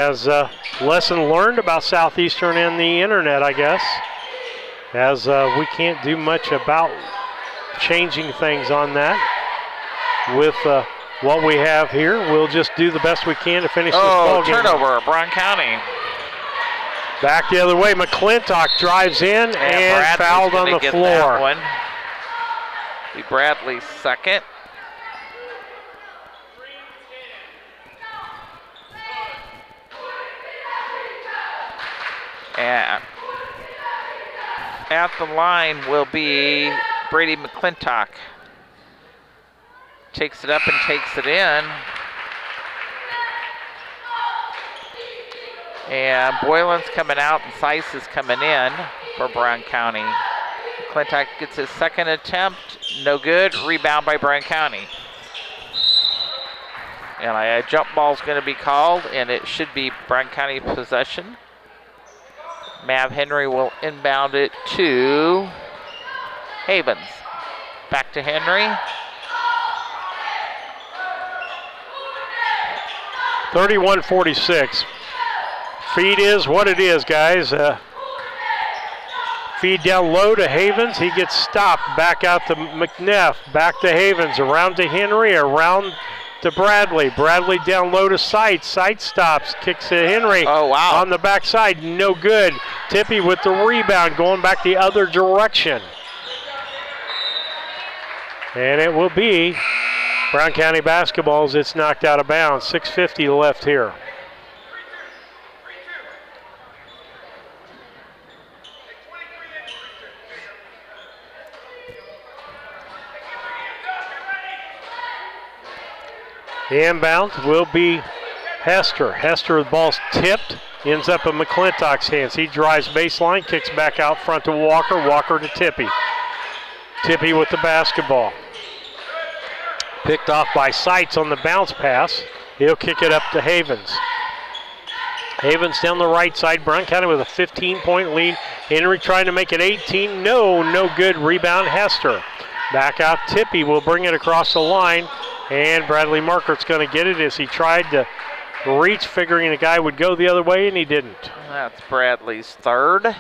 As a lesson learned about Southeastern and the internet, I guess, as we can't do much about changing things on that. With what we have here, we'll just do the best we can to finish this ball game. Turnover, Brown County. Back the other way, McClintock drives in and fouled on the floor. That one. Be Bradley's second. And at the line will be Brady McClintock. Takes it up and takes it in. And Boylan's coming out and Seiss is coming in for Brown County. McClintock gets his second attempt. No good. Rebound by Brown County. And a jump ball is going to be called, and it should be Brown County possession. Mav Henry will inbound it to Havens. Back to Henry. 31-46. Feed is what it is, guys. Feed down low to Havens. He gets stopped. Back out to McNeff. Back to Havens. Around to Henry. Around to Bradley. Bradley down low to Sight. Sight stops. Kicks to Henry. Oh, wow. On the backside. No good. Tippy with the rebound. Going back the other direction. And it will be Brown County basketball as it's knocked out of bounds. 6:50 left here. The inbound will be Hester. Hester, the ball's tipped, ends up in McClintock's hands. He drives baseline, kicks back out front to Walker. Walker to Tippy. Tippy with the basketball. Picked off by Seitz on the bounce pass. He'll kick it up to Havens. Havens down the right side. Brown County with a 15-point lead. Henry trying to make it 18. No good. Rebound Hester. Back out Tippy will bring it across the line. And Bradley Markert's going to get it as he tried to reach, figuring the guy would go the other way, and he didn't. That's Bradley's third.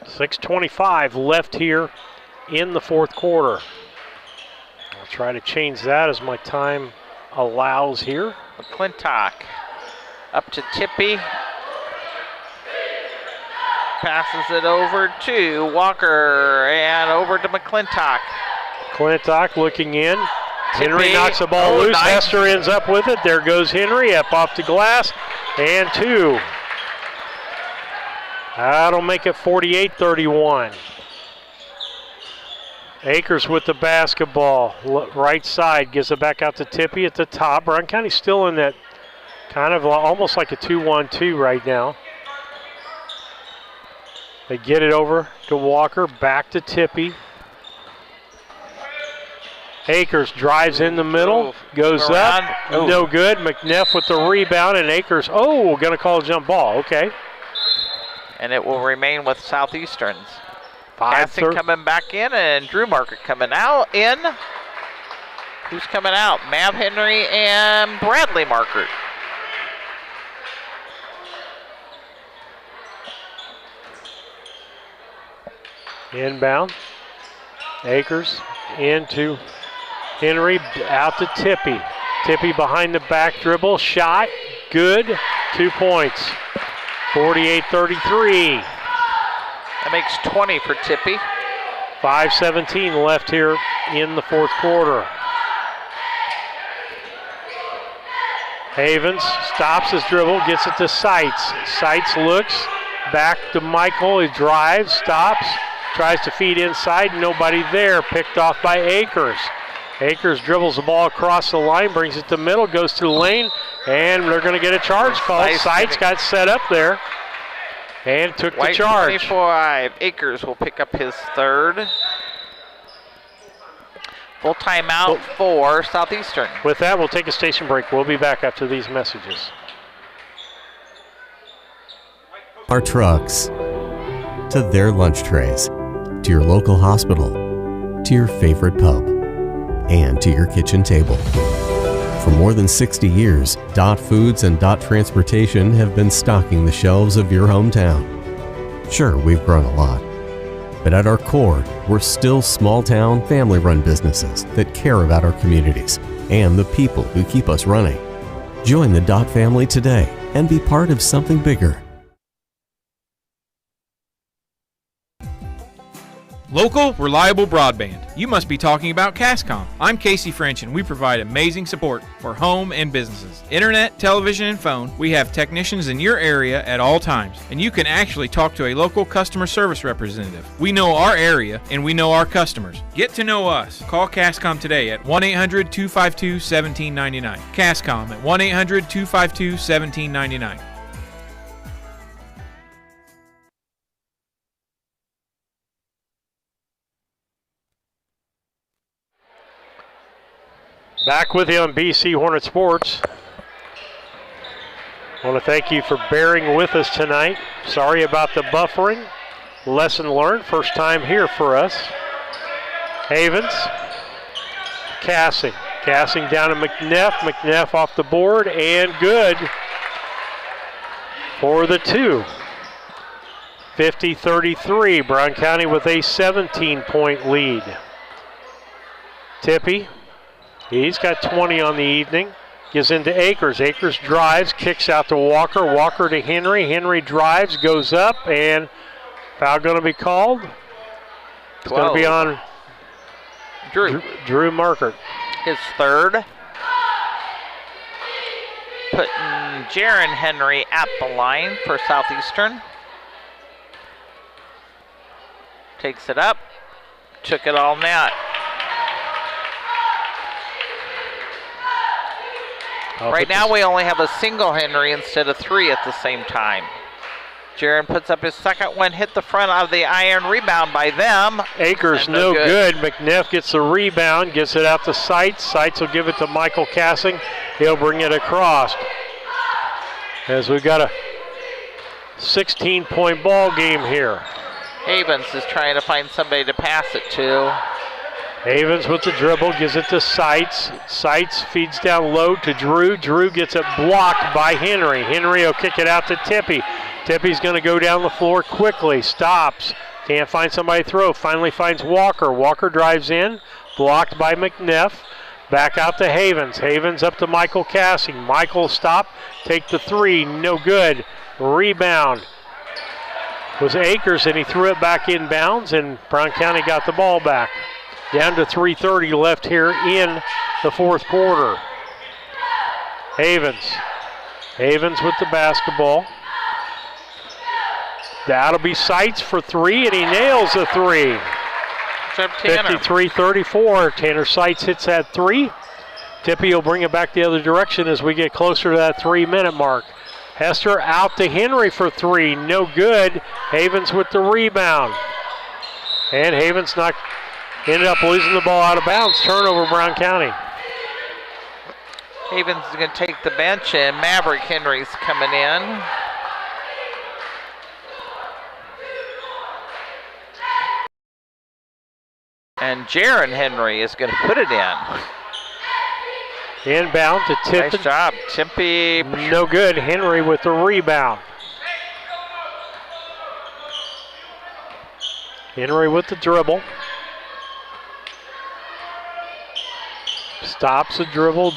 6:25 left here in the fourth quarter. I'll try to change that as my time allows here. McClintock up to Tippy. Passes it over to Walker and over to McClintock. McClintock looking in. Tippy. Henry knocks the ball loose. Nice. Hester ends up with it. There goes Henry up off the glass. And two. That'll make it 48-31. Akers with the basketball. Right side gives it back out to Tippy at the top. Brown County still in that kind of almost like a 2-1-2 right now. They get it over to Walker, back to Tippy. Akers drives in the middle, goes up, no good. McNeff with the rebound, and Akers, going to call a jump ball, okay. And it will remain with Southeastern's. 5 Passing coming back in, and Drew Market coming out in. Who's coming out? Mav Henry and Bradley Market. Inbound. Akers into Henry, out to Tippy. Tippy behind the back dribble, shot, good, 2 points. 48-33. That makes 20 for Tippy. 5:17 left here in the fourth quarter. Havens stops his dribble, gets it to Seitz. Seitz looks, back to Michael, he drives, stops. Tries to feed inside, nobody there. Picked off by Akers. Akers dribbles the ball across the line, brings it to middle, goes to the lane, and they're going to get a charge call. Seitz got set up there and took the charge. 25. Akers will pick up his third. Full timeout for Southeastern. With that, we'll take a station break. We'll be back after these messages. Our trucks, to their lunch trays, to your local hospital, to your favorite pub, and to your kitchen table. For more than 60 years, Dot Foods and Dot Transportation have been stocking the shelves of your hometown. Sure, we've grown a lot, but at our core, we're still small-town, family-run businesses that care about our communities and the people who keep us running. Join the Dot family today and be part of something bigger. Local, reliable broadband. You must be talking about Cascom. I'm Casey French, and we provide amazing support for home and businesses. Internet, television, and phone. We have technicians in your area at all times, and you can actually talk to a local customer service representative. We know our area, and we know our customers. Get to know us. Call Cascom today at 1-800-252-1799. Cascom at 1-800-252-1799. Back with you on BC Hornet Sports. I want to thank you for bearing with us tonight. Sorry about the buffering. Lesson learned. First time here for us. Havens. Cassing. Cassing down to McNeff. McNeff off the board and good for the two. 50-33. Brown County with a 17-point lead. Tippy. He's got 20 on the evening. Gives into Akers. Akers drives, kicks out to Walker. Walker to Henry. Henry drives, goes up, and foul going to be called. It's going to be on Drew Markert. His third. Putting Jaron Henry at the line for Southeastern. Takes it up. Took it all net. Right now we only have a single Henry instead of three at the same time. Jaron puts up his second one, hit the front of the iron, rebound by them. Akers no good. McNeff gets the rebound, gets it out to Seitz. Seitz will give it to Michael Cassing. He'll bring it across. As we've got a 16-point ball game here. Havens is trying to find somebody to pass it to. Havens with the dribble, gives it to Seitz. Seitz feeds down low to Drew. Drew gets it blocked by Henry. Henry will kick it out to Tippy. Tippy's going to go down the floor quickly. Stops. Can't find somebody to throw. Finally finds Walker. Walker drives in. Blocked by McNeff. Back out to Havens. Havens up to Michael Cassing. Michael stop. Take the three. No good. Rebound was Akers, and he threw it back inbounds, and Brown County got the ball back. Down to 3:30 left here in the fourth quarter. Havens. Havens with the basketball. That'll be Seitz for three, and he nails the three. 53-34. Tanner Seitz hits that three. Tippy will bring it back the other direction as we get closer to that 3-minute mark. Hester out to Henry for three. No good. Havens with the rebound. And Havens ended up losing the ball out of bounds. Turnover, Brown County. Havens is going to take the bench, and Maverick Henry's coming in. And Jaron Henry is going to put it in. Inbound to Tippy. Nice job, Tippy. No good. Henry with the rebound. Henry with the dribble. Stops the dribble,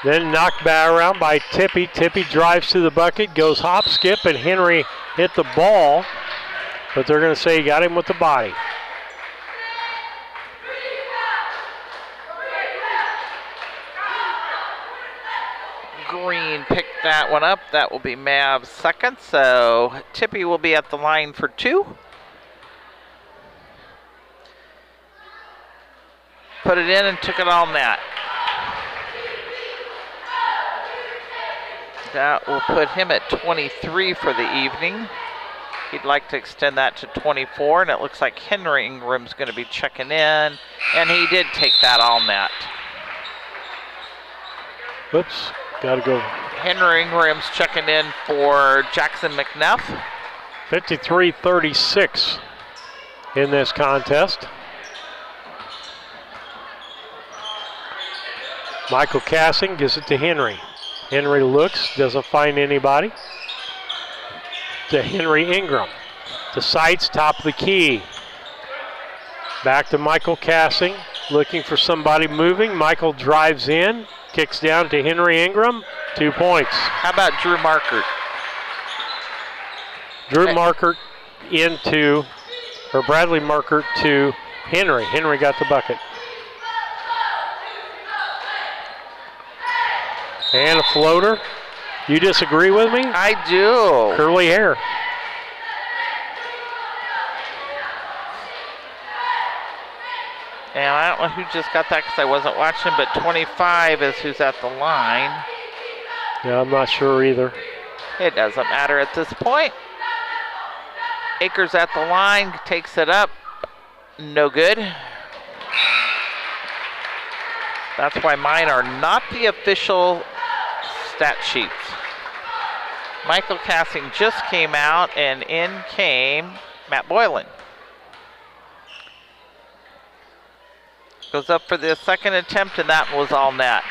then knocked back around by Tippy. Tippy drives to the bucket, goes hop, skip, and Henry hit the ball. But they're going to say he got him with the body. Green picked that one up. That will be Mav's second. So Tippy will be at the line for two. Put it in and took it all net. That will put him at 23 for the evening. He'd like to extend that to 24, and it looks like Henry Ingram's going to be checking in, and he did take that all net. Oops, got to go. Henry Ingram's checking in for Jackson McNeff. 53-36 in this contest. Michael Cassing gives it to Henry. Henry looks, doesn't find anybody. To Henry Ingram. To Sights, top of the key. Back to Michael Cassing, looking for somebody moving. Michael drives in, kicks down to Henry Ingram, 2 points. How about Drew Markert? Drew Markert Bradley Markert to Henry. Henry got the bucket. And a floater. You disagree with me? I do. Curly hair. And I don't know who just got that because I wasn't watching, but 25 is who's at the line. Yeah, I'm not sure either. It doesn't matter at this point. Akers at the line, takes it up. No good. That's why mine are not the official stat sheets. Michael Cassing just came out, and in came Matt Boylan. Goes up for the second attempt, and that was all net.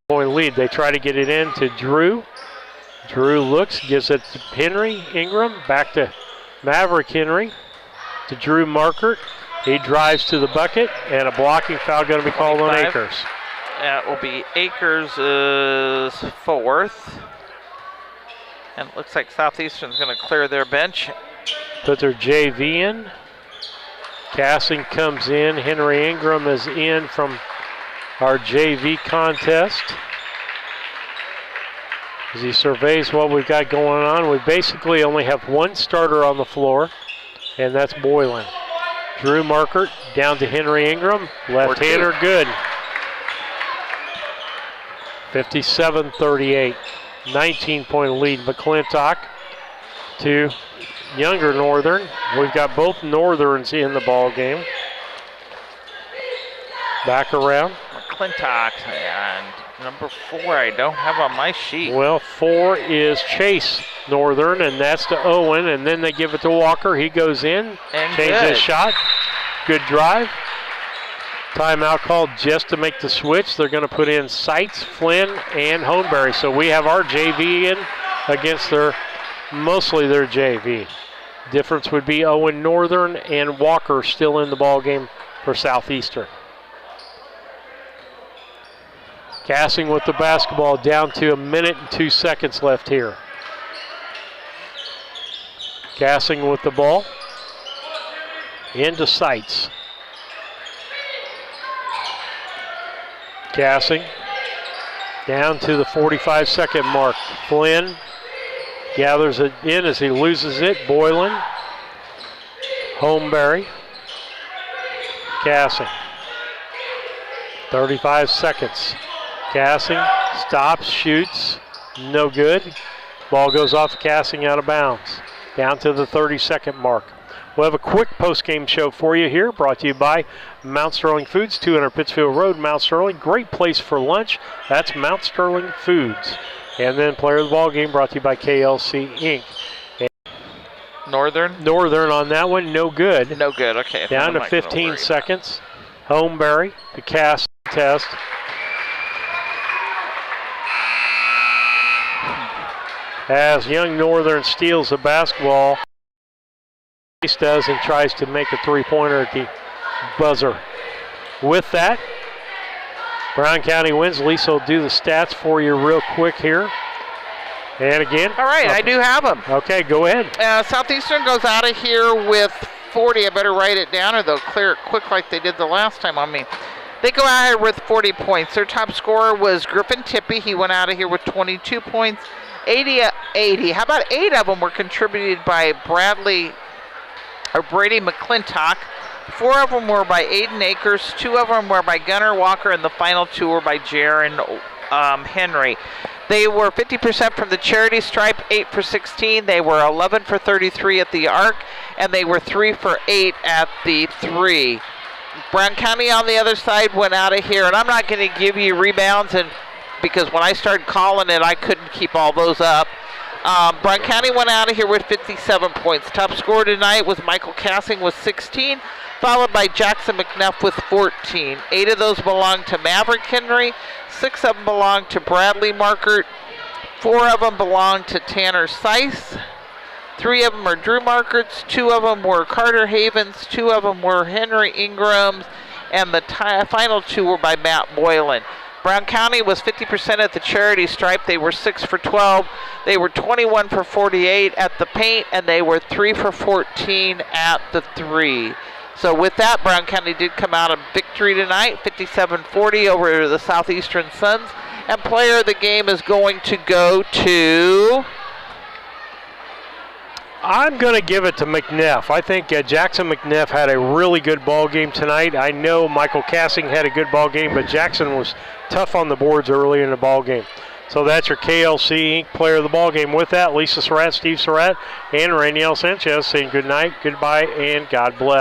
Point lead. They try to get it in to Drew. Drew looks, gives it to Henry Ingram. Back to Maverick Henry. To Drew Markert. He drives to the bucket, and a blocking foul going to be called on Akers. That will be Akers' fourth. And it looks like Southeastern's going to clear their bench. Put their JV in. Cassing comes in. Henry Ingram is in from our JV contest. As he surveys what we've got going on, we basically only have one starter on the floor, and that's Boylan. Drew Markert down to Henry Ingram. Left-hander good. 57-38. 19-point lead. McClintock to Younger Northern. We've got both Northerns in the ball game. Back around. McClintock and number 4 I don't have on my sheet. Well, 4 is Chase Northern, and that's to Owen, and then they give it to Walker. He goes in, and changes his shot. Good drive. Timeout called just to make the switch. They're going to put in Sights, Flynn, and Homebury. So we have our JV in against mostly their JV. Difference would be Owen Northern and Walker still in the ball game for Southeastern. Cassing with the basketball, down to 1 minute and 2 seconds left here. Cassing with the ball. Into Sights. Cassing down to the 45-second mark. Flynn gathers it in as he loses it. Boylan. Homebury. Cassing. 35 seconds. Cassing stops, shoots, no good. Ball goes off Cassing out of bounds. Down to the 30-second mark. We'll have a quick post-game show for you here, brought to you by Mount Sterling Foods, 200 Pittsfield Road, Mount Sterling. Great place for lunch. That's Mount Sterling Foods. And then player of the ball game brought to you by KLC Inc. And Northern on that one, no good. No good, okay. Down to 15 seconds. Homebury, the cast test. As Young Northern steals the basketball, does and tries to make a three-pointer at the buzzer. With that, Brown County wins. Lisa will do the stats for you real quick here. And again. All right, I do have them. Okay, go ahead. Southeastern goes out of here with 40. I better write it down or they'll clear it quick like they did the last time on me. They go out here with 40 points. Their top scorer was Griffin Tippy. He went out of here with 22 points. 80. How about 8 of them were contributed by Brady McClintock. 4 of them were by Aiden Akers. 2 of them were by Gunnar Walker, and the final 2 were by Jaron Henry. They were 50% from the charity stripe, 8 for 16. They were 11 for 33 at the arc, and they were 3 for 8 at the 3. Brown County on the other side went out of here, and I'm not going to give you rebounds, and because when I started calling it, I couldn't keep all those up. Bryan County went out of here with 57 points. Top scorer tonight was Michael Cassing with 16, followed by Jackson McNeff with 14. 8 of those belonged to Maverick Henry, 6 of them belonged to Bradley Markert, 4 of them belonged to Tanner Seiss, 3 of them are Drew Markerts, 2 of them were Carter Havens, 2 of them were Henry Ingrams, and the final 2 were by Matt Boylan. Brown County was 50% at the charity stripe. They were 6 for 12. They were 21 for 48 at the paint, and they were 3 for 14 at the 3. So with that, Brown County did come out of victory tonight, 57-40 over the Southeastern Suns. And player of the game is going to go to... I'm going to give it to McNeff. I think Jackson McNeff had a really good ball game tonight. I know Michael Cassing had a good ball game, but Jackson was tough on the boards early in the ball game. So that's your KLC Inc. player of the ball game. With that, Lisa Surratt, Steve Surratt, and Raniel Sanchez saying good night, goodbye, and God bless.